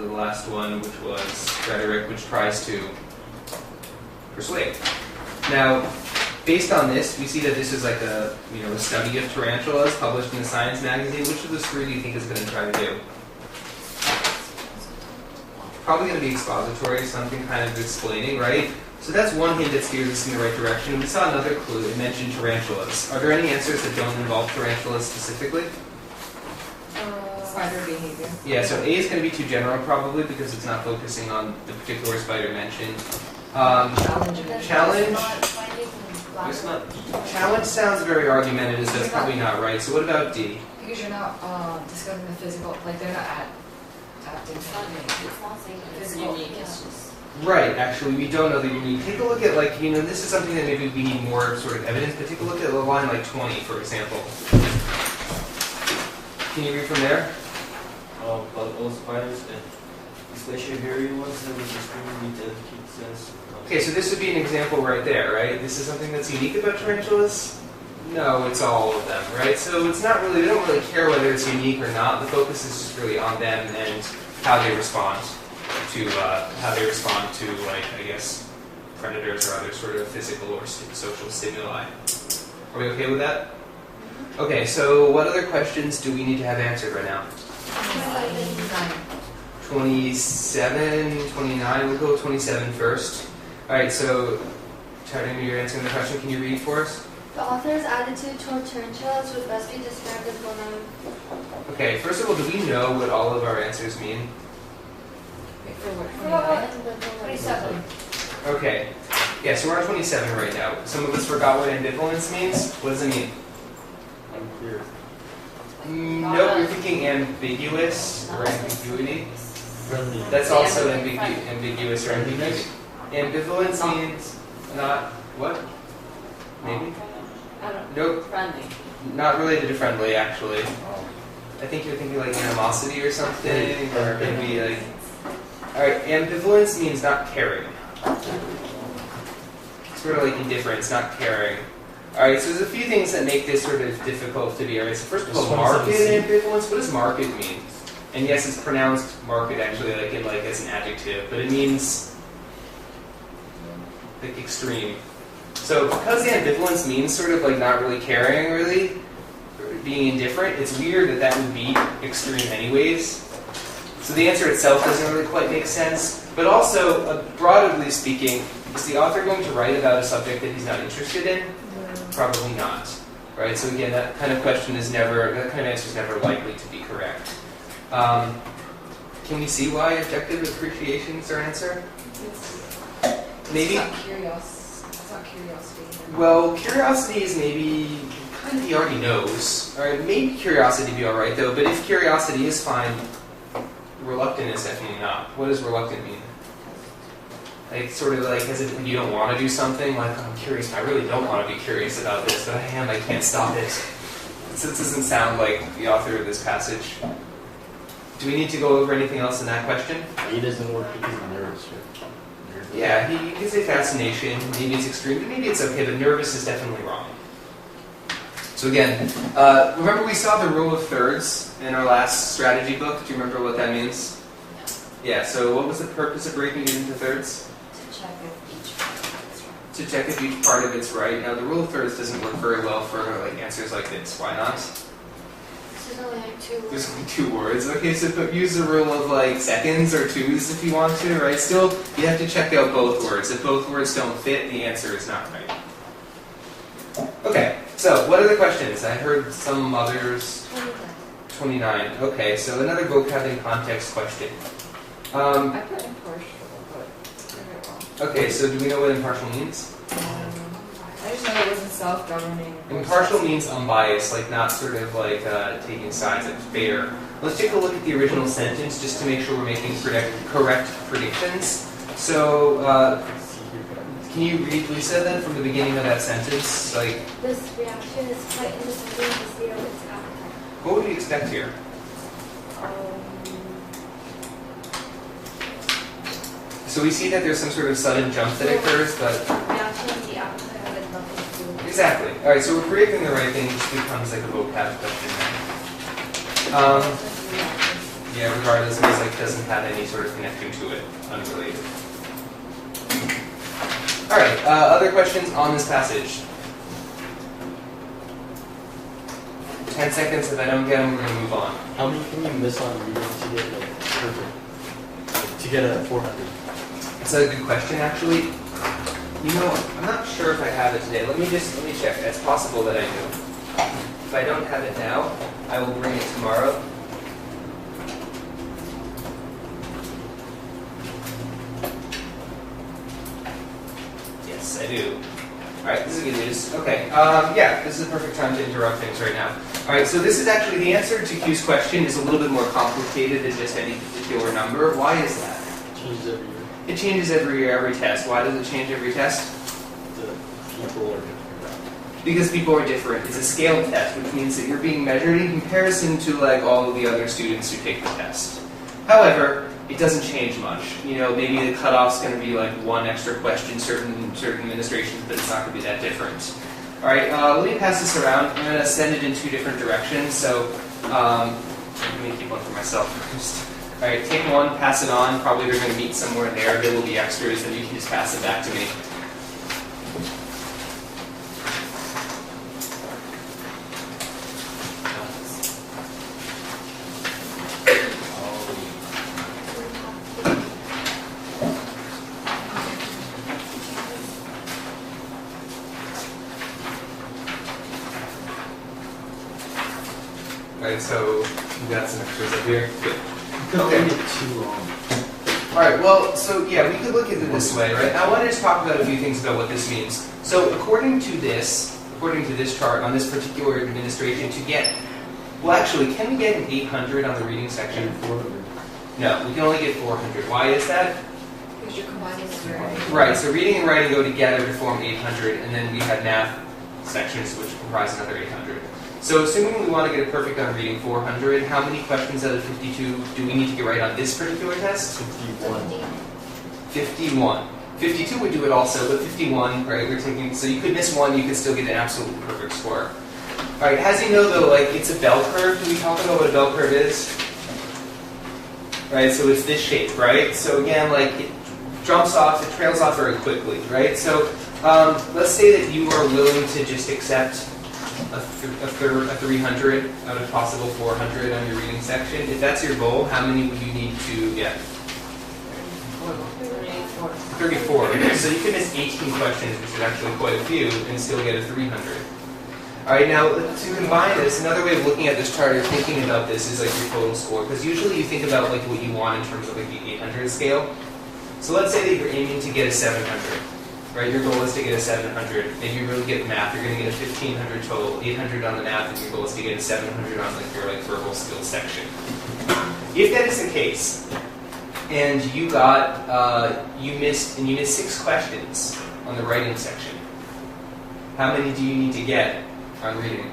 the last one, which was rhetoric, which tries to persuade. Now, based on this, we see that this is like a study of tarantulas published in a science magazine. Which of the three do you think is going to try to do? Probably going to be expository, something kind of explaining, right? So that's one hint that steers us in the right direction. We saw another clue. It mentioned tarantulas. Are there any answers that don't involve tarantulas specifically? Spider behavior. Yeah, so A is going to be too general probably because it's not focusing on the particular spider mentioned. Challenge. It's not. Challenge sounds very argumentative, so that's probably not right. So what about D? Because you're not discussing the physical, like they're not adapting. It's not saying it's unique. It's just. Right, actually, we don't know the unique. Take a look at, like, this is something that maybe we need more sort of evidence, but take a look at a line like 20, for example. Can you read from there? But all spiders, and especially hairy ones, that would discriminate the kid sense. Okay, so this would be an example right there, right? This is something that's unique about tarantulas? No, it's all of them, right? So it's not really, they don't really care whether it's unique or not. The focus is just really on them and how they respond to, like, I guess, predators or other sort of physical or social stimuli. Are we okay with that? Okay, so what other questions do we need to have answered right now? 27, 29, we'll go with 27 first. Alright, so, Taryn, you're answering the question, can you read for us? The author's attitude toward tarantulas would best be described as one of... Okay, first of all, do we know what all of our answers mean? For what? 27. Okay, yeah, so we're on 27 right now. Some of us forgot what ambivalence means. What does it mean? Unclear. Nope, you're thinking ambiguous or ambiguity. Friendly. That's also ambiguous or ambiguity. Ambivalence means not what? Maybe? I don't know. Nope, Friendly. not related to friendly actually. I think you're thinking like animosity or something, or maybe like. Alright, ambivalence means not caring. Sort of like indifference, not caring. Alright, so there's a few things that make this sort of difficult to be. Alright, so first of all, marked ambivalence. What does marked mean? And yes, it's pronounced marked actually, like as an adjective, but it means like extreme. So because the ambivalence means sort of like not really caring, really, or being indifferent, it's weird that that would be extreme anyways. So the answer itself doesn't really quite make sense. But also, broadly speaking, is the author going to write about a subject that he's not interested in? Probably not. Right? So again, that kind of question is never, that kind of answer is never likely to be correct. Can we see why objective appreciation is our answer? Maybe. It's not curiosity. Well, curiosity is maybe kind of he already knows. All right, maybe curiosity would be all right though. But if curiosity is fine, reluctant is definitely not. What does reluctant mean? Like sort of like as if when you don't want to do something. Like I'm curious, I really don't want to be curious about this, but I am. I can't stop it. So this doesn't sound like the author of this passage. Do we need to go over anything else in that question? He doesn't work because he's nervous. Yeah, he can say fascination, maybe it's extreme, but maybe it's okay, but nervous is definitely wrong. So again, remember we saw the rule of thirds in our last strategy book? Do you remember what that means? Yeah, so what was the purpose of breaking it into thirds? To check if each part is right. To check if each part of it's right. Now the rule of thirds doesn't work very well for like answers like this. Why not? There's only like 2 words. There's only 2 words. Okay, so use the rule of like seconds or twos if you want to, right? Still, you have to check out both words. If both words don't fit, the answer is not right. Okay, so what are the questions? I heard some others. 29. Okay, so another vocab and context question. I put impartial, but I got it wrong. Okay, so do we know what impartial means? I just know it wasn't self-governing. Impartial means unbiased, like not sort of like taking sides, like fair. Let's take a look at the original sentence just to make sure we're making correct predictions. So, can you read, Lisa, then, from the beginning of that sentence? Like, This reaction is quite independent of the zero of its appetite. what would we expect here? So we see that there's some sort of sudden jump that occurs, but... Reaction of the appetite has nothing to do with it. Exactly. Alright, so we're predicting the right thing, it just becomes like a vocab question then. Yeah, regardless, because like doesn't have any sort of connection to it, unrelated. All right. Other questions on this passage? 10 seconds. If I don't get them, we're gonna move on. How many can you miss on reading to get like perfect? Like, to get a 400? It's a good question, actually. You know, I'm not sure if I have it today. Let me check. It's possible that I do. If I don't have it now, I will bring it tomorrow. Yes, I do. All right, this is good news. Okay, yeah, this is the perfect time to interrupt things right now. All right, so this is actually the answer to Q's question is a little bit more complicated than just any particular number. Why is that? It changes every year. It changes every year, every test. Why does it change every test? The people are different. Because people are different. It's a scale test, which means that you're being measured in comparison to like all of the other students who take the test. However, it doesn't change much. You know, maybe the cutoff's going to be like one extra question, certain administrations, but it's not going to be that different. All right, let me pass this around. I'm going to send it in two different directions. So let me keep one for myself first. All right, take one, pass it on. Probably they're going to meet somewhere in there. There will be extras, and you can just pass it back to me. Alright, so we got some extras up here. Good. Don't get too long. Alright, well, so yeah, we could look at it this way, right? I want to just talk about a few things about what this means. So according to this chart on this particular administration, to get, well actually, can we get an 800 on the reading section? 400. No, we can only get 400. Why is that? Because you're combining the writing. Right, so reading and writing go together to form 800, and then we have math sections which comprise another 800. So assuming we want to get a perfect on reading 400, how many questions out of 52 do we need to get right on this particular test? 51. 51. 52 would do it also, but 51, right, we're taking, so you could miss one, you could still get an absolutely perfect score. Alright, as you know though, like, it's a bell curve. Do we talk about what a bell curve is? Right, so it's this shape, right? So again, like, it jumps off, it trails off very quickly, right? So let's say that you are willing to just accept a 300 out of possible 400 on your reading section. If that's your goal, how many would you need to get? 34. So you can miss 18 questions, which is actually quite a few, and still get a 300. Alright, now to combine this, another way of looking at this chart or thinking about this is like your total score. Because usually you think about like what you want in terms of like the 800 scale. So let's say that you're aiming to get a 700. Right, your goal is to get a 700. Maybe you're really good at math. You're going to get a 1500 total, 800 on the math, and your goal is to get a 700 on like your like verbal skills section. If that is the case, and you got you missed 6 questions on the writing section, how many do you need to get on reading?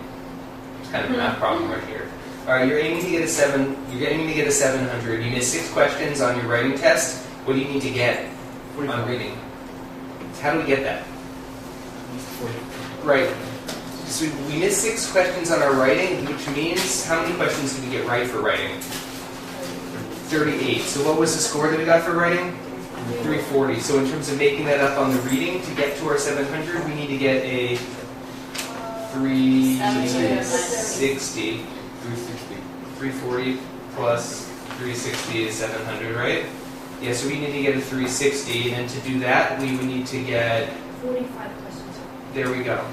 It's kind of a math problem right here. All right, you're aiming to get a 700. You missed 6 questions on your writing test. What do you need to get on reading? How do we get that? Right. So we missed 6 questions on our writing, which means how many questions did we get right for writing? 38. So what was the score that we got for writing? 340. So in terms of making that up on the reading, to get to our 700, we need to get a 360. 340 plus 360 is 700, right? Yeah, so we need to get a 360, and to do that, we would need to get 45 questions. There we go.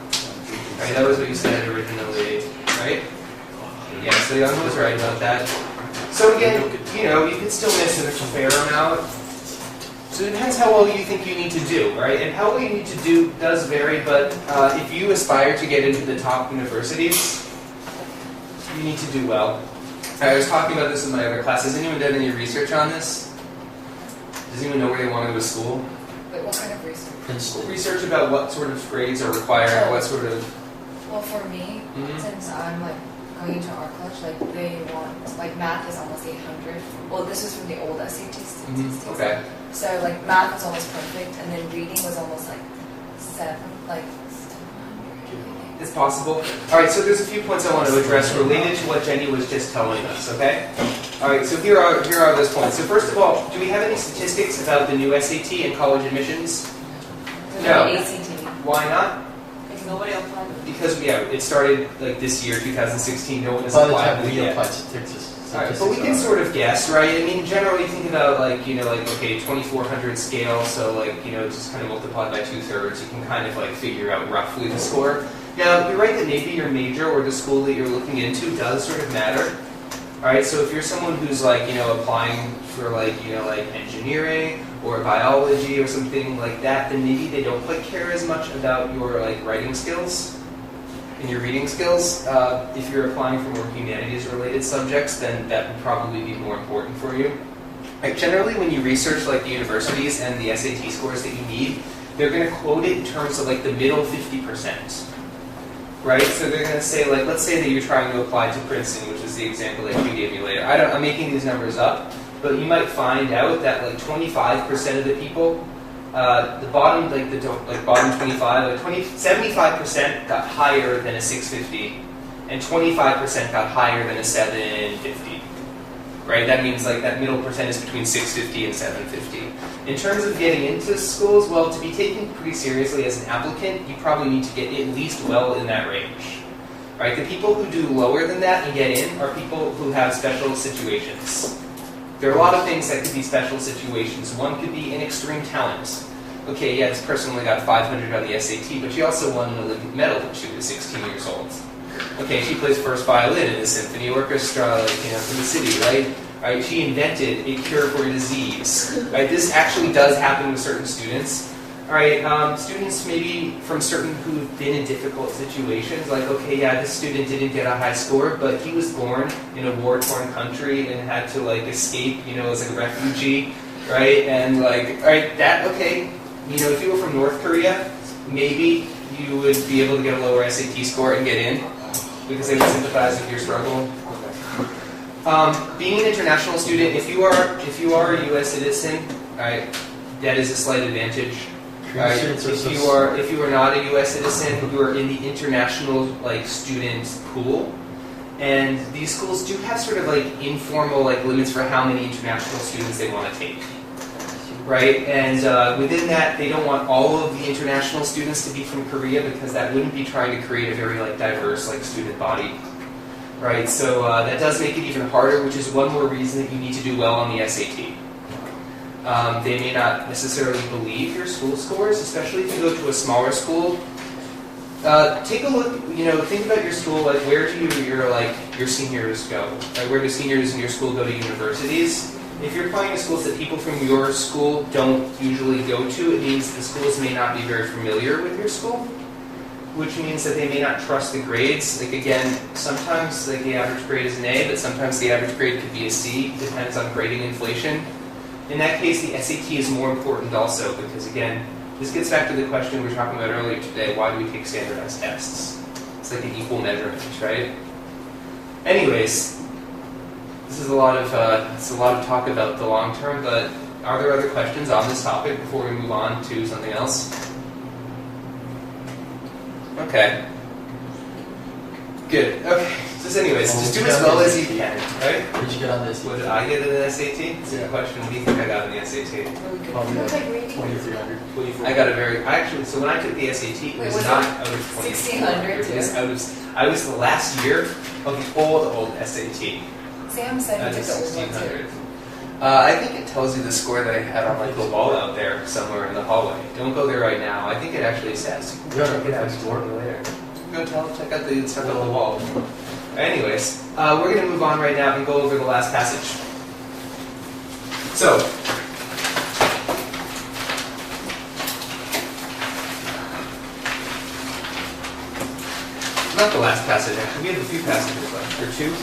Right, that was what you said originally, right? Yeah, so Young was right about that. So again, you know, you could still miss a fair amount. So it depends how well you think you need to do, right? And how well you need to do does vary, but if you aspire to get into the top universities, you need to do well. I was talking about this in my other class. Has anyone done any research on this? Does anyone know where they want to go to school? Wait, what kind of research? Research about what sort of grades are required, what sort of... Well, for me, since I'm like going into art college, like they want, like math is almost 800. Well, this was from the old SAT statistics. Okay. So like math was almost perfect, and then reading was almost like 700. It's possible. All right, so there's a few points I want to address related to what Jenny was just telling us, okay? All right, so here are those points. So first of all, do we have any statistics about the new SAT and college admissions? No. ACT. Why not? Because nobody applied. Because it started like this year, 2016. No one has By the applied time we yet. applied statistics. All right, but we can sort of guess, right? I mean, generally think about like, okay, 2400 scale, so like, just kind of multiplied by 2/3, you can kind of like figure out roughly the score. Now, you're right that maybe your major or the school that you're looking into does sort of matter. All right, so if you're someone who's like, applying for like, like engineering or biology or something like that, then maybe they don't quite care as much about your like writing skills and your reading skills. If you're applying for more humanities-related subjects, then that would probably be more important for you. Like generally, when you research like the universities and the SAT scores that you need, they're going to quote it in terms of like the middle 50%. Right? So they're going to say, like, let's say that you're trying to apply to Princeton, which is the example that you gave me later. I'm making these numbers up, but you might find out that like 25% of the people, the bottom, bottom 25, 75% got higher than a 650, and 25% got higher than a 750. Right? That means like that middle percent is between 650 and 750. In terms of getting into schools, well, to be taken pretty seriously as an applicant, you probably need to get at least well in that range. Right? The people who do lower than that and get in are people who have special situations. There are a lot of things that could be special situations. One could be an extreme talent. Okay, yeah, this person only got 500 on the SAT, but she also won an Olympic medal when she was 16 years old. Okay, she plays first violin in a symphony orchestra, from the city, right? Right? She invented a cure for a disease. Right? This actually does happen with certain students. All right, students maybe from certain who've been in difficult situations, like, okay, yeah, this student didn't get a high score, but he was born in a war-torn country and had to like escape, as like a refugee, right? And like, all right, if you were from North Korea, maybe you would be able to get a lower SAT score and get in, because they would sympathize with your struggle. Being an international student, if you are a U.S. citizen, right, that is a slight advantage. Right? If you are not a U.S. citizen, you are in the international student pool, and these schools do have sort of informal limits for how many international students they want to take. Right, and within that, they don't want all of the international students to be from Korea, because that wouldn't be trying to create a very diverse student body. Right, so that does make it even harder, which is one more reason that you need to do well on the SAT. They may not necessarily believe your school scores, especially if you go to a smaller school. Take a look, think about your school, where do your seniors go? Right? Where do seniors in your school go to universities? If you're applying to schools that people from your school don't usually go to, it means the schools may not be very familiar with your school, which means that they may not trust the grades. Again, sometimes the average grade is an A, but sometimes the average grade could be a C, depends on grading inflation. In that case, the SAT is more important also, because again, this gets back to the question we were talking about earlier today, why do we take standardized tests? It's like an equal measurement, right? Anyways, this is a lot of talk about the long term, but are there other questions on this topic before we move on to something else? Okay. Good. Okay. Just just do as well as you can, right? What did you get on this? What did I get in the SAT? That's a good question. What do you think I got in the SAT? Probably What's like like reading? 2,300. I got a so when I took the SAT, it was not out of 1600 It was I was the last year of the old SAT. Sam said That he is took the old one 1600. too. I think it tells you the score that I had on the wall out there somewhere in the hallway. Don't go there right now. I think it actually says. You got a Check it out good score? later. Go check out the stuff on the wall. Anyways, we're going to move on right now and go over the last passage. So, not the last passage, actually. We have a few passages left, or two.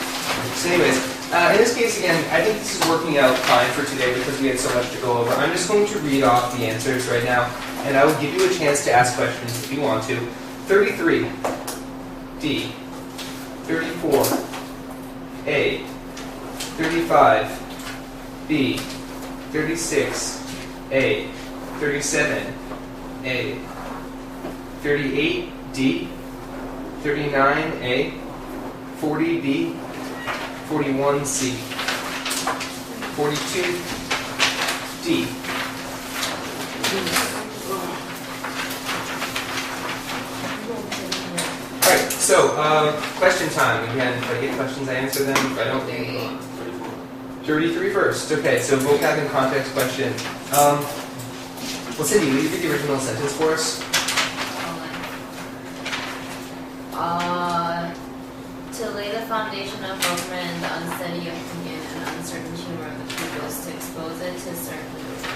So anyways, in this case, again, I think this is working out fine for today because we had so much to go over. I'm just going to read off the answers right now, and I will give you a chance to ask questions if you want to. 33, D. 34, A. 35, B. 36, A. 37, A. 38, D. 39, A. 40, B. 41, C. 42. D. Alright, so question time. Again, if I get questions, I answer them. If I don't, they move on. 33 first. Okay, so vocab and context question. Well, Cindy, will you read the original sentence for us? To lay the foundation of government and the unsteady opinion and uncertain humor of the people is to expose it to certain.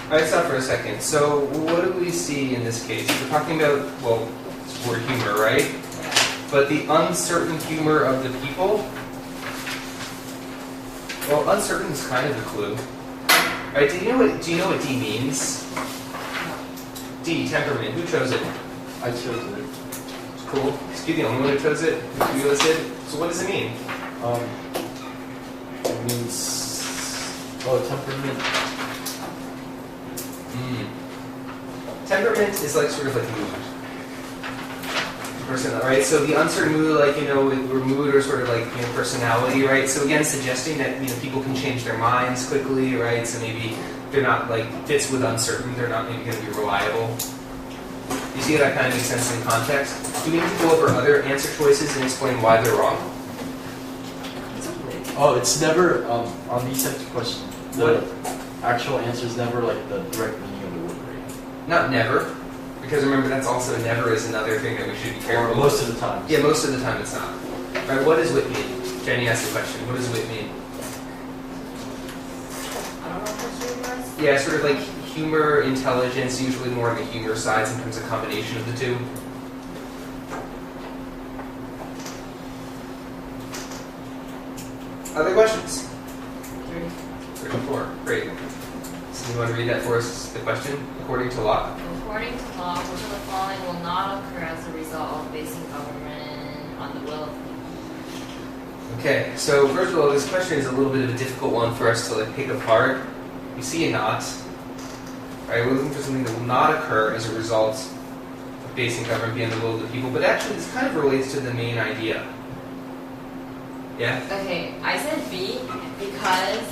Alright, stop for a second. So, what do we see in this case? We're talking about, well, it's word humor, right? But the uncertain humor of the people? Well, uncertain is kind of a clue. Alright, do you know what D means? D, temperament. Who chose it? I chose it. Cool. Is you the only one who chose it? You listed? So what does it mean? It means temperament. Temperament is like sort of like mood. Right? So the uncertain mood, like, or mood or sort of like, personality, right? So again, suggesting that, people can change their minds quickly, right? So maybe they're not like fits with uncertain, they're not maybe going to be reliable. You see how that kind of makes sense in context? Do we need to go over other answer choices and explain why they're wrong? Oh, it's never, on these types of questions, the actual answer is never like the direct meaning of the word, right? Not never, because remember that's also never is another thing that we should be careful Or most of the time. Yeah, most of the time it's not. Right, what does wit mean? Jenny asked the question, what does wit mean? I don't know what the Yeah, sort of like humor, intelligence, usually more on the humor side, sometimes a combination of the two. Other questions? 34. Great. So you want to read that for us, the question? According to law? According to law, which of the following will not occur as a result of basing government on the will of people? Okay, so first of all, this question is a little bit of a difficult one for us to like pick apart. We see a not. Right, we're looking for something that will not occur as a result of basing government being the will of the people, but actually this kind of relates to the main idea. Yeah? Okay, I said B because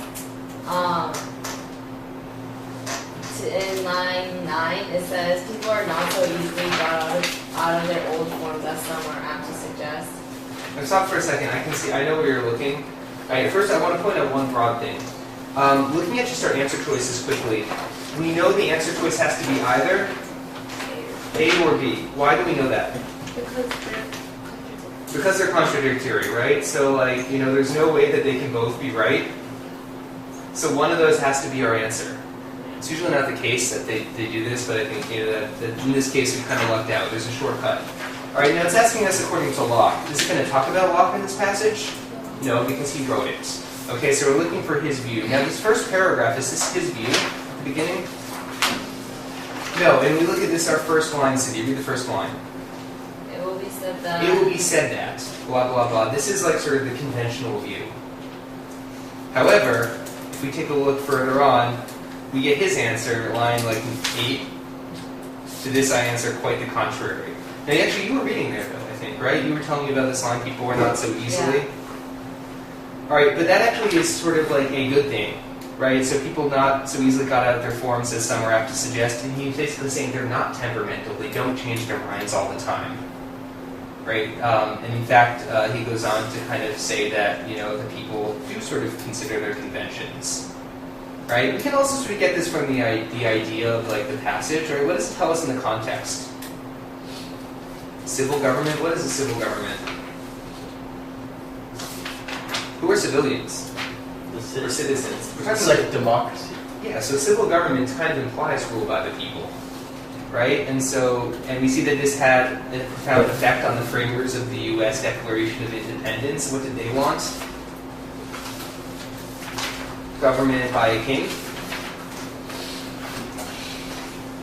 in line 9 it says people are not so easily brought out of their old forms as some are apt to suggest. Now stop for a second. I know where you're looking. Alright, first I want to point out one broad thing. Looking at just our answer choices quickly, we know the answer choice has to be either A or B. Why do we know that? Because they're contradictory, right? So like, there's no way that they can both be right. So one of those has to be our answer. It's usually not the case that they do this, but I think that in this case we kind of lucked out. There's a shortcut. Alright, now it's asking us according to Locke. Is it going to talk about Locke in this passage? No, because he wrote it. Okay, so we're looking for his view. Now this first paragraph, is this his view at the beginning? No, and we look at this, our first line, Cindy. Read the first line. It will be said that. It will be said that. Blah, blah, blah. This is like sort of the conventional view. However, if we take a look further on, we get his answer, line like 8. To this I answer quite the contrary. Now actually you were reading there though, I think, right? You were telling me about this line, people were not so easily. Yeah. Alright, but that actually is sort of like a good thing, right? So people not so easily got out of their forms as some are apt to suggest, and he's basically saying they're not temperamental, they don't change their minds all the time. Right? And in fact, he goes on to kind of say that, the people do sort of consider their conventions. Right? We can also sort of get this from the idea of like the passage, right? What does it tell us in the context? Civil government? What is a civil government? Who are civilians? The Or citizens. We're It's talking like democracy. yeah, so civil government kind of implies rule by the people. Right? And we see that this had a profound effect on the framers of the U.S. Declaration of Independence. What did they want? Government by a king.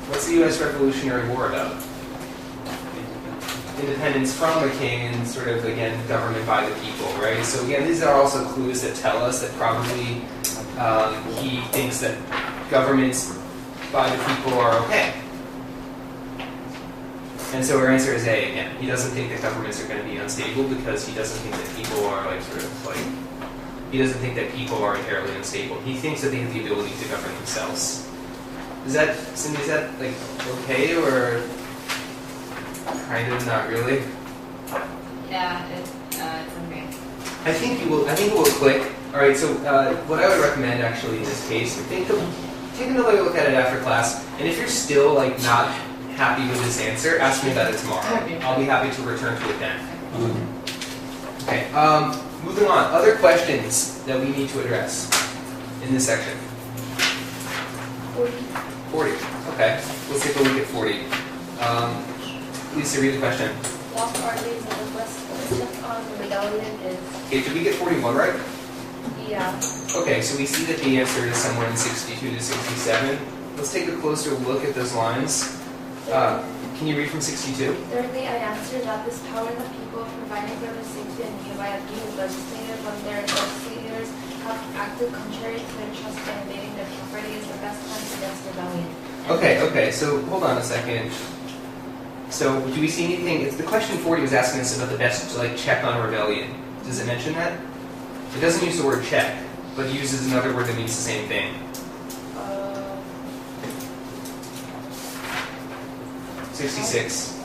What's the U.S. Revolutionary War about? Independence from a king and sort of, again, government by the people, right? So again, these are also clues that tell us that probably he thinks that governments by the people are okay. And so our answer is A again. He doesn't think that governments are going to be unstable because he doesn't think that people are like sort of like He doesn't think that people are inherently unstable. He thinks that they have the ability to govern themselves. Cindy, is that like okay or kind of not really? Yeah, it's okay. I think it will click. All right. So what I would recommend actually in this case, take another look at it after class, and if you're still like not happy with this answer, ask me about it tomorrow. I'll be happy to return to it then. Okay. Moving on. Other questions that we need to address in this section. 40. Okay. Let's take a look at 40. Lisa, read the question. What are these the first on rebellion is? Okay, did we get 41 right? Yeah. Okay, so we see that the answer is somewhere in 62 to 67. Let's take a closer look at those lines. Can you read from 62? Thirdly, I answer that this power the people providing for their safety and nearby abuse legislated when their legislators have acted contrary to their trust by invading their property is the best defense against rebellion. Okay, so hold on a second. So do we see anything? It's the question 40 was asking us about the best check on rebellion. Does it mention that? It doesn't use the word check, but it uses another word that means the same thing. 66.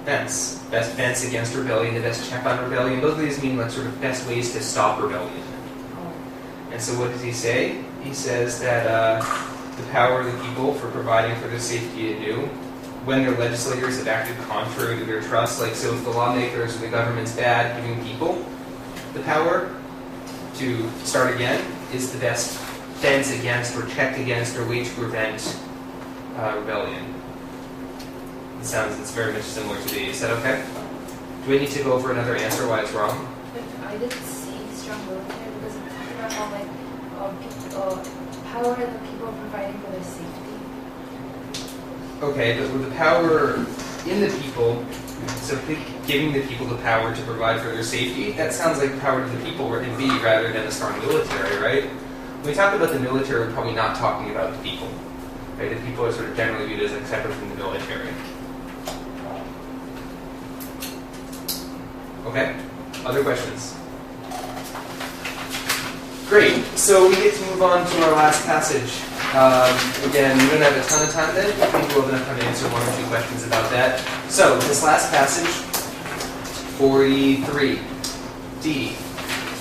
Fence. Best fence against rebellion, the best check on rebellion. Both of these mean sort of best ways to stop rebellion. And so what does he say? He says that the power of the people for providing for their safety anew, when their legislators have acted contrary to their trust, so if the lawmakers or the government's bad, giving people the power to start again is the best fence against or check against or way to prevent rebellion. It's very much similar to the. Is that okay? Do we need to go over another answer why it's wrong? I didn't see strong military because it's talking about how power the people providing for their safety. Okay, but with the power in the people, so giving the people the power to provide for their safety, that sounds like power to the people in B rather than a strong military, right? When we talk about the military, we're probably not talking about the people. Right? The people are sort of generally viewed as separate from the military. Okay? Other questions? Great. So we get to move on to our last passage. Again, we don't have a ton of time then. I think we'll have enough time to answer one or two questions about that. So, this last passage, 43, D,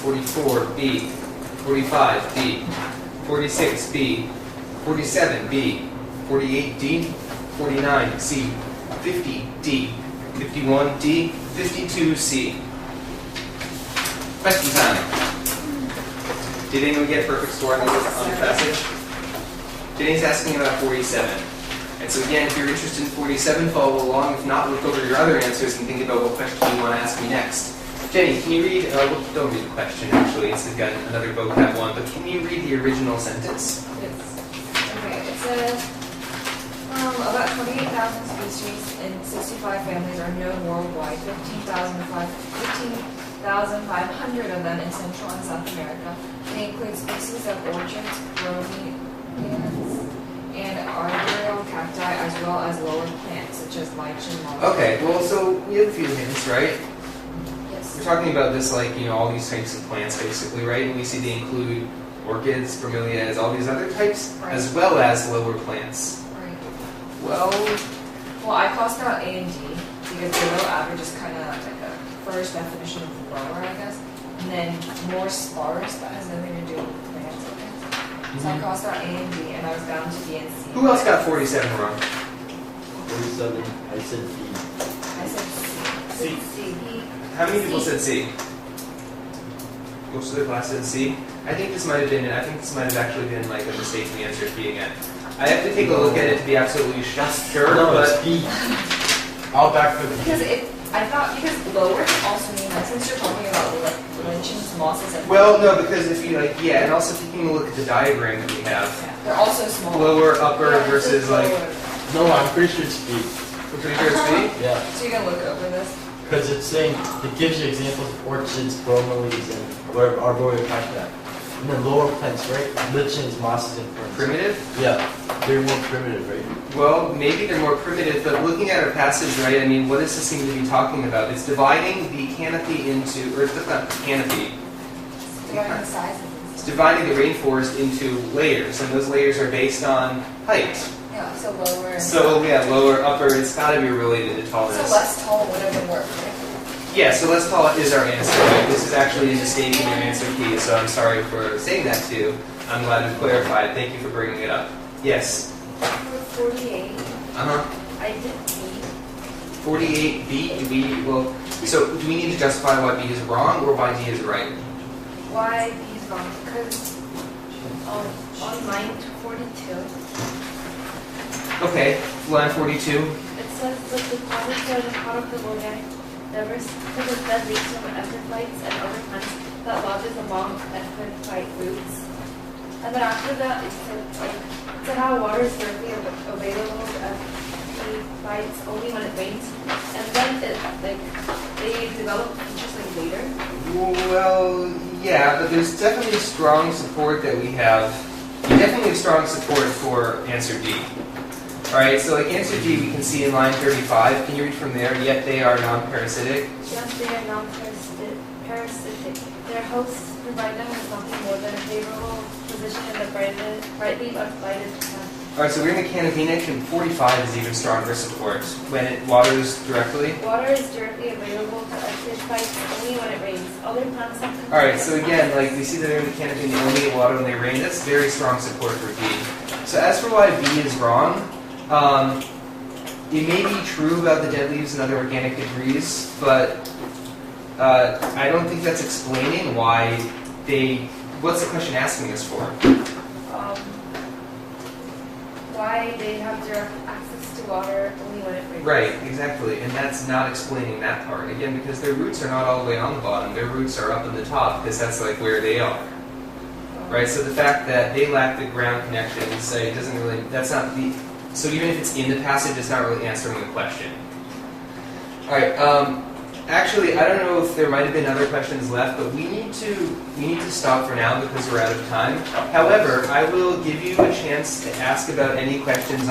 44, B, 45, B, 46, B, 47, B, 48, D, 49, C, 50, D, 51, D, 52, C. Question time. Did anyone get a perfect score on the passage? Jenny's asking about 47. And so again, if you're interested in 47, follow along. If not, look over your other answers and think about what question you want to ask me next. Jenny, can you read, don't read the question actually, it's again another vocab one, but can you read the original sentence? Yes. Okay, it says, about 28,000 species and 65 families are known worldwide, 15,500 of them in Central and South America. They include species of orchids, bromeliads, and arboreal cacti, as well as lower plants, such as lichen, moss. Okay, well, so we have a few hints, right? Yes. We're talking about this, all these types of plants, basically, right? And we see they include orchids, bromeliads, all these other types, Right. as well as lower plants. Right. Well, I crossed out A and D because below average is kind of like a first definition of lower, I guess, and then more sparse, that has nothing to do with plants, I guess. So I crossed out A and D, and I was down to B and C. who else got 47 wrong? 47, I said B. I said C. C. How many people said C? Most of the class said C. I think this might have actually been a mistaken answer to B again. I have to take a look at it to be absolutely sure, No, it's but B. I'll back for the B. Because lower can also mean, since you're talking about lichens, mosses, and well, no, because if you and also taking a look at the diagram that we have, they're also small. lower, upper versus No, I'm pretty sure it's B. we're pretty sure it's B. Yeah. So you're gonna look over this? Because it's saying, it gives you examples of orchids, bromeliads, and whatever, arboreal cacti. And then lower plants, right? Lichens, mosses, and ferns. Primitive? Yeah, they're more primitive, right? Well, maybe they're more primitive, but looking at our passage, right, what does this seem to be talking about? It's dividing the canopy into, or it's not the canopy. dividing the size of It's things. dividing the rainforest into layers, and those layers are based on height. Yeah, so lower. So yeah, lower, upper, it's got to be related to tallness. So less tall would have work, right? Yeah, so less tall is our answer. Right? This is actually a mistake in your answer key, so I'm sorry for saying that to you. I'm glad we clarified. Thank you for bringing it up. Yes. For 48, Uh-huh. I did B. 48B, so do we need to justify why B is wrong or why D is right? Why B is wrong? Because on line 42, Okay, line 42. it says that the deposits are the product of organic diversity that leads from epiphytes and other plants that lodges among epiphyte roots. And then after that, it said how water is directly available to epiphytes only when it rains. And then they develop features later. Well, yeah, but there's definitely strong support that we have. Definitely strong support for answer D. Alright, so like answer D we can see in line 35. Can you read from there? Yet they are non-parasitic. Yes, they are non-parasitic. Their hosts provide them with nothing more than a favorable position in the brightly lighted plant. Alright, so we're in the Canopinic, and 45 is even stronger support. When it waters directly. Water is directly available to epiphytes only when it rains. Other plants have Alright, so again, like we see that they're in the canopy and they only get water when they rain. That's very strong support for B. So as for why B is wrong, it may be true about the dead leaves and other organic debris, but I don't think that's explaining why what's the question asking us for? Why they have direct access to water only when it rains. Right, exactly, and that's not explaining that part. Again, because their roots are not all the way on the bottom, their roots are up in the top, because that's like where they are. Right, so the fact that they lack the ground connection, it doesn't really, that's not the, so even if it's in the passage, it's not really answering the question. Alright, actually, I don't know if there might have been other questions left, but we need to stop for now because we're out of time. However, I will give you a chance to ask about any questions